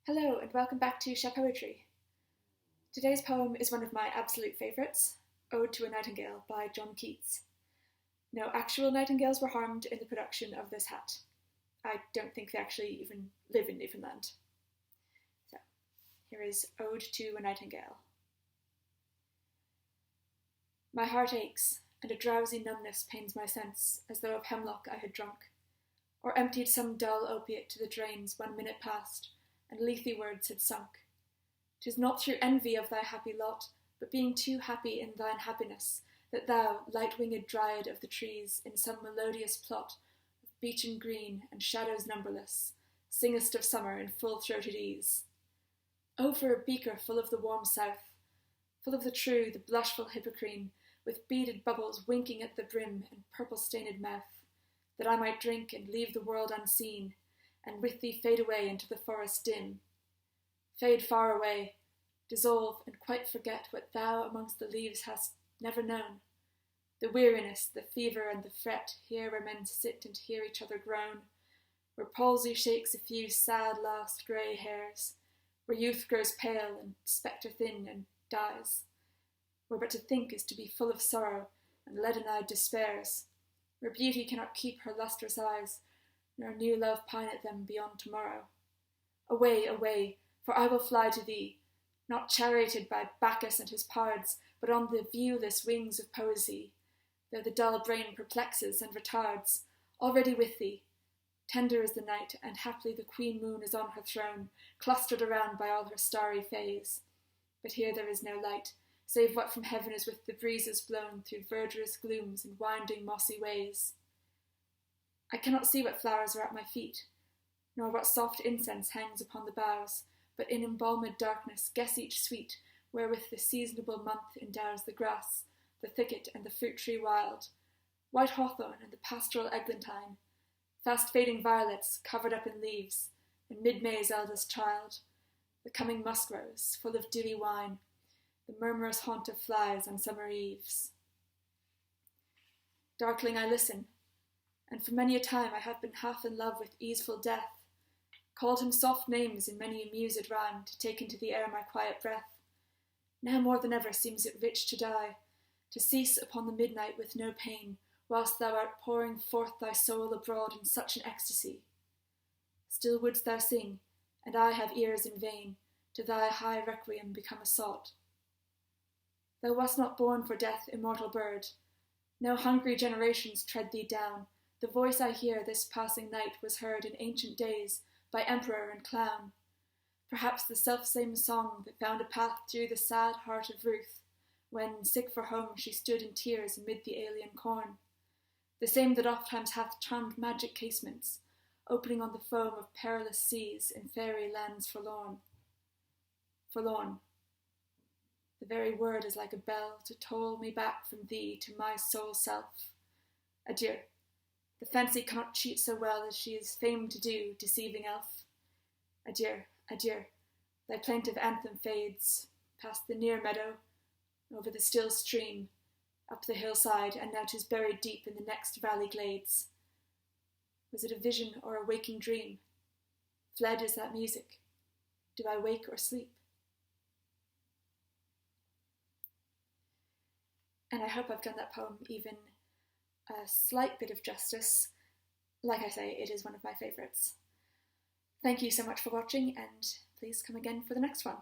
Hello and welcome back to Chapeauetry. Today's poem is one of my absolute favourites, Ode to a Nightingale by John Keats. No actual nightingales were harmed in the production of this hat. I don't think they actually even live in Newfoundland. So, here is Ode to a Nightingale. My heart aches, and a drowsy numbness pains my sense, as though of hemlock I had drunk, or emptied some dull opiate to the drains 1 minute past, and lethe words had sunk. 'Tis not through envy of thy happy lot, but being too happy in thine happiness, that thou, light-winged dryad of the trees, in some melodious plot of beechen green and shadows numberless, singest of summer in full-throated ease. Oh, for a beaker full of the warm south, full of the true, the blushful hippocrene, with beaded bubbles winking at the brim and purple-stained mouth, that I might drink and leave the world unseen, and with thee fade away into the forest dim. Fade far away, dissolve, and quite forget what thou amongst the leaves hast never known. The weariness, the fever, and the fret, here where men sit and hear each other groan, where palsy shakes a few sad last grey hairs, where youth grows pale and spectre thin and dies, where but to think is to be full of sorrow and leaden-eyed despairs, where beauty cannot keep her lustrous eyes, nor new love pine at them beyond tomorrow. Away, away, for I will fly to thee, not charioted by Bacchus and his pards, but on the viewless wings of poesy, though the dull brain perplexes and retards, already with thee, tender as the night, and haply the queen moon is on her throne, clustered around by all her starry fays. But here there is no light, save what from heaven is with the breezes blown through verdurous glooms and winding mossy ways. I cannot see what flowers are at my feet, nor what soft incense hangs upon the boughs, but in embalmed darkness guess each sweet, wherewith the seasonable month endows the grass, the thicket and the fruit tree wild, white hawthorn and the pastoral eglantine, fast fading violets covered up in leaves, and mid-May's eldest child, the coming musk rose, full of dewy wine, the murmurous haunt of flies on summer eves. Darkling I listen, and for many a time I have been half in love with easeful death, called him soft names in many a mused rhyme to take into the air my quiet breath. Now more than ever seems it rich to die, to cease upon the midnight with no pain, whilst thou art pouring forth thy soul abroad in such an ecstasy. Still wouldst thou sing, and I have ears in vain, to thy high requiem become a sot. Thou wast not born for death, immortal bird. No hungry generations tread thee down. The voice I hear this passing night was heard in ancient days by emperor and clown. Perhaps the selfsame song that found a path through the sad heart of Ruth, when, sick for home, she stood in tears amid the alien corn. The same that ofttimes hath charmed magic casements, opening on the foam of perilous seas in fairy lands forlorn. Forlorn. The very word is like a bell to toll me back from thee to my sole self. Adieu. The fancy cannot cheat so well as she is famed to do, deceiving elf. Adieu, adieu. Thy plaintive anthem fades, past the near meadow, over the still stream, up the hillside, and now 'tis buried deep in the next valley glades. Was it a vision or a waking dream? Fled is that music. Do I wake or sleep? And I hope I've done that poem even a slight bit of justice. Like I say, it is one of my favourites. Thank you so much for watching, and please come again for the next one.